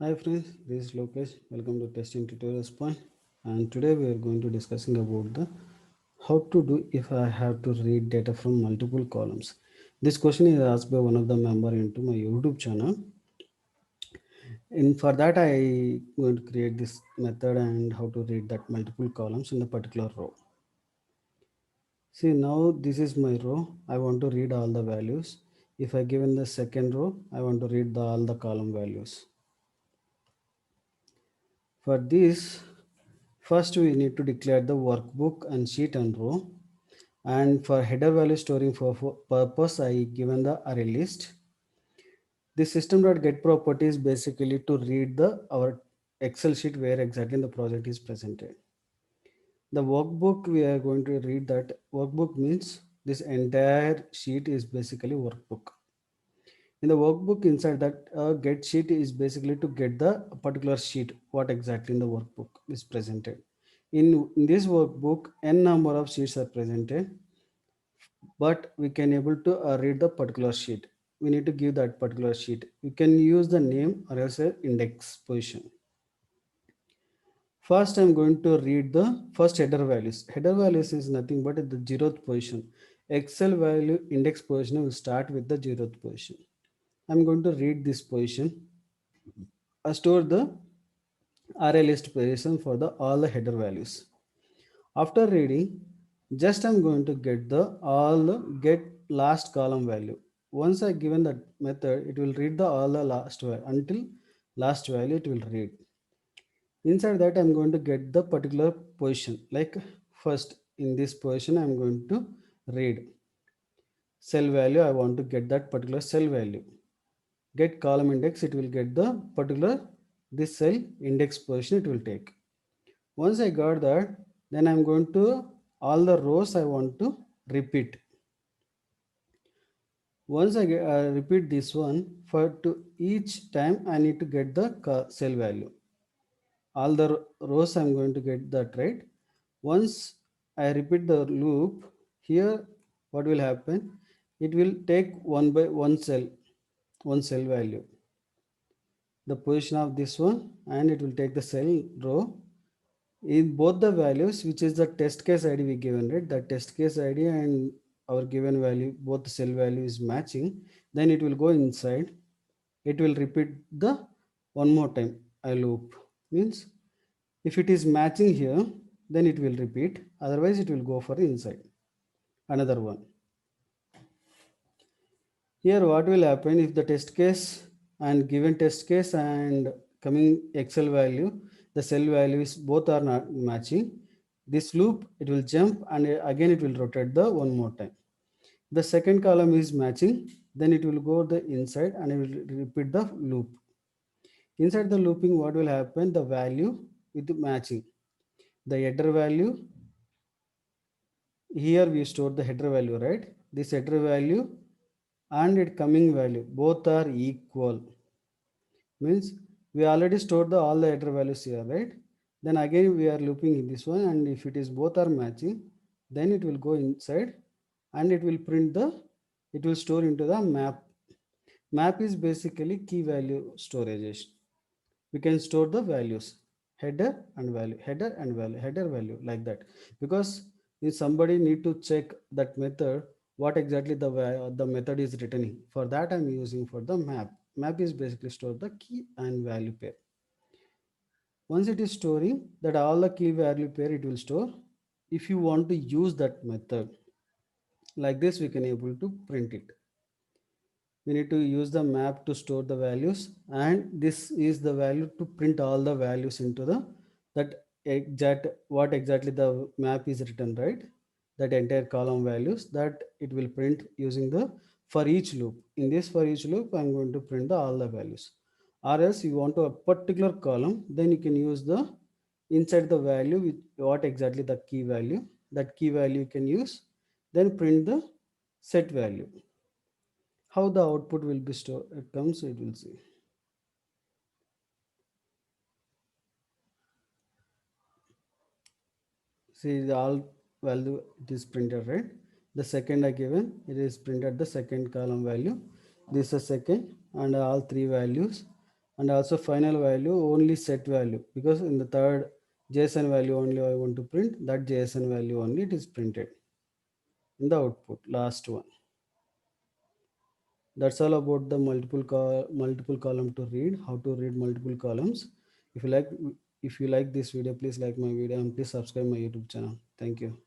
Hi friends, this is Lokesh. Welcome to Testing Tutorials Point. And today we are going to discussing about the how to do if I have to read data from multiple columns. This question is asked by one of the member into my YouTube channel. And for that I going to create this method and how to read that multiple columns in the particular row. See now this is my row. I want to read all the values. If I give in the second row, I want to read all the column values. For this, first we need to declare the workbook and sheet and row. And for header value storing for purpose, I given the array list. The system.get property is basically to read the our Excel sheet where exactly the project is presented. The workbook we are going to read that workbook means this entire sheet is basically workbook. In the workbook inside that get sheet is basically to get the particular sheet what exactly in the workbook is presented. In this workbook n number of sheets are presented, but we can able to read the particular sheet. We need to give that particular sheet. You can use the name or else a index position. First I'm going to read the first header values. Header values is nothing but the zeroth position. Excel value index position will start with the zeroth position. I'm going to read this position. I store the array list position for the all the header values. After reading, just I'm going to get the all the get last column value. Once I given that method, it will read the all the last value until last value it will read. Inside that I'm going to get the particular position. Like first in this position I'm going to read cell value. I want to get that particular cell value. Get column index, it will get the particular this cell index position it will take. Once I got that, then I'm going to all the rows I want to repeat. Once repeat this one for to each time I need to get the cell value. All the rows I'm going to get that right. Once I repeat the loop here, what will happen? It will take one by one cell value, the position of this one, and it will take the cell row in both the values, which is the test case id we given, right? The test case id and our given value, both the cell value is matching, then it will go inside. It will repeat the one more time a loop. Means if it is matching here, then it will repeat, otherwise it will go for inside another one. Here what will happen if the test case and given test case and coming Excel value, the cell values both are not matching. This loop, it will jump and again it will rotate the one more time. The second column is matching, then it will go the inside and it will repeat the loop. Inside the looping, what will happen? The value with the matching. The header value, here we store the header value, right? This header value and it coming value both are equal. Means we already stored the all the header values here, right? Then again we are looping in this one, and if it is both are matching, then it will go inside and it will print the, it will store into the map. Map is basically key value storage. We can store the values, header and value, header and value, header value, like that. Because if somebody need to check that method what exactly the method is returning, for that I'm using for the map. Map is basically store the key and value pair. Once it is storing that all the key value pair, it will store. If you want to use that method like this, we can able to print it. We need to use the map to store the values, and this is the value to print all the values into the that exact what exactly the map is written, right? That entire column values that it will print using the for each loop. In this for each loop I'm going to print the all the values. Or else you want to a particular column, then you can use the inside the value with what exactly the key value, that key value you can use, then print the set value. How the output will be stored, it comes, it will see. See the all value it is printed, right? The second I given, it is printed the second column value. This is second and all three values and also final value only set value, because in the third JSON value only I want to print, that JSON value only it is printed in the output, last one. That's all about the multiple column to read, how to read multiple columns. If you like, if you like this video, please like my video and please subscribe my YouTube channel. Thank you.